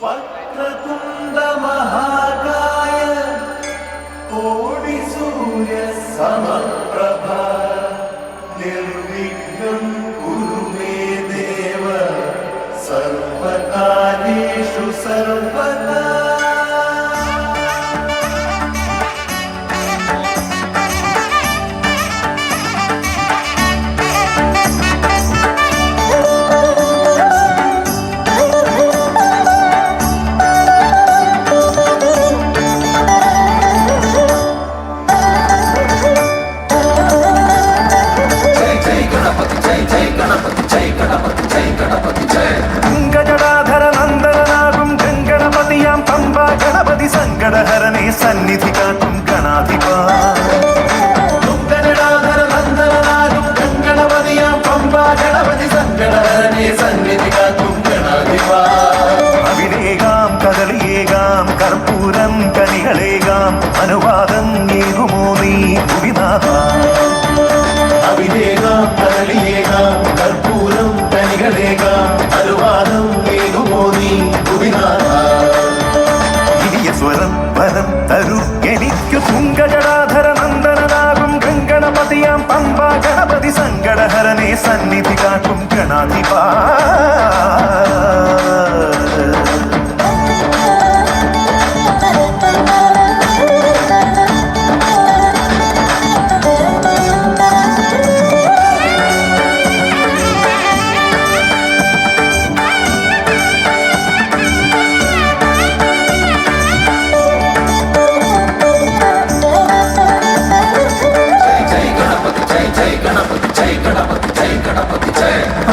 വക്രതുണ്ട മഹാകായ കോടി സൂര്യ സമപ്രഭ നിർവിഘ്നം കുരു മേ ദേവ സർവകാര്യേഷു സർവദാ. സങ്കടഹരനെ സന്നിധി കാക്കും ഗണാധിപ നന്ദനാകും ഗംഗണപതിയാം പമ്പ ഗണപതി സങ്കടഹരനെ സന്നിധി കാക്കും ഗണാധിപ. അവിലേകാം കദളിയേകാം കർപ്പൂരം കനികളേകാം അനുവാദം ഏകുമോ നീ ഭുവിനാഥ. അവിലേകാം കദളിയേകാം കർപ്പൂരം കനികളേകാം അനുവാദം ഏകുമോ നീ ഭുവിനാഥ. സ്വരം വരം തരൂ എനിക്കു തുങ്കജടാധര നന്ദനാകും ഗംഗണപതിയാം പമ്പ ഗണപതി സങ്കടഹരനെ സന്നിധി കാക്കും ഗണാധിപ.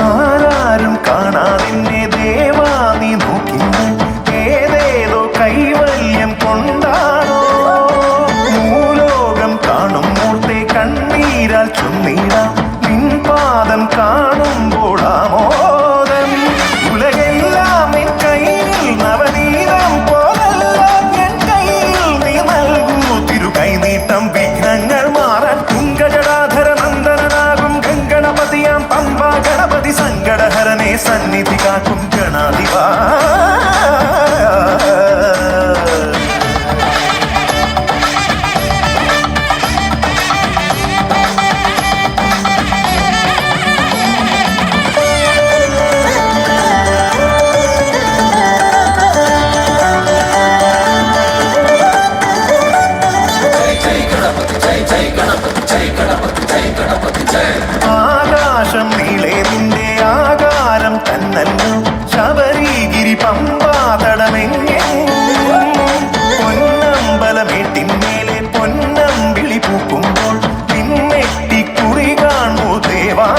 ആരാരും കാണാതിന്നെ ദേവാ നീ നോക്കിന്ന് ഏതേതോ കൈവല്യം കൊണ്ടാണോ ഭൂലോകം കാണും മൂർത്തെ കണ്ണീരാൽ ചൊന്നീടാം നിൻ പാദം കാണുമ്പോഴാമോദം. ഉലകെല്ലാം നിൻ കയ്യിൽ നവനീതം പോലല്ല എൻ കയ്യിൽ നീ നൽകൂ തിരുകൈനീട്ടം വിഘ്നങ്ങൾ മാറാൻ. തുങ്കജടാധര നന്ദനാകും ഗംഗണപതിയാം പമ്പ ഗണപതി സങ്കടഹരനെ സന്നിധി കാക്കും ഗണാധിപ. ആകാശം നീളെ നിന്റെ ആകാരം തന്നല്ലോ ശബരിഗിരി പമ്പാതടമെങ്ങെ പൊന്നമ്പലമേട്ടിന്മേലെ പൊന്നമ്പിളി പൂക്കുമ്പോൾ പിന്നെട്ടിക്കുറി കാണൂ ദേവാ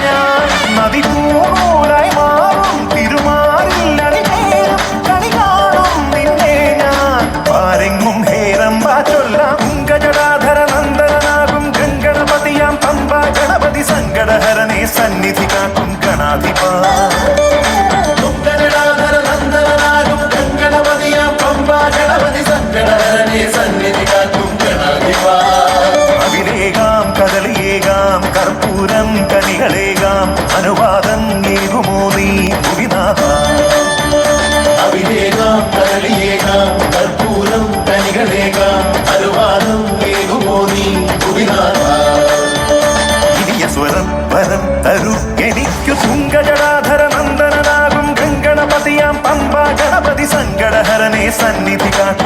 ഞാൻ. നദി പൂരായി മാറും തിരുമാറിൽ അണിനേരം കണി കാണും നിന്നെ ഞാൻ. പാരെങ്ങും ഹേരമ്പ ചൊല്ലാം ഗജടാധര നന്ദനാകും ഗംഗണപതിയാം പമ്പ ഗണപതി സങ്കടഹരനെ സന്നിധി കാക്കും ഗണാധിപ. നന്ദനാകും ഗംഗണപതിയാം പമ്പ ഗണപതി സങ്കടഹരനെ സന്നിധി കാക്കും ഗണാധിപ. അവിലേകാം കദളിയേകാം കർപ്പൂരം കനികളേകാം അനുവാദം ഏകുമോ നീ ഭുവിനാഥ. അവിലേകാം കദളിയേകാം കർപ്പൂരം കനികളേകാം അനുവാദം ഏകുമോ നീ ഭുവിനാഥ. സ്വരം വരം തരൂ എനിക്കു തുങ്കജടാധര നന്ദനാകും ഗംഗണപതിയാം പമ്പ ഗണപതി സങ്കടഹരനെ സന്നിധി കാക്കും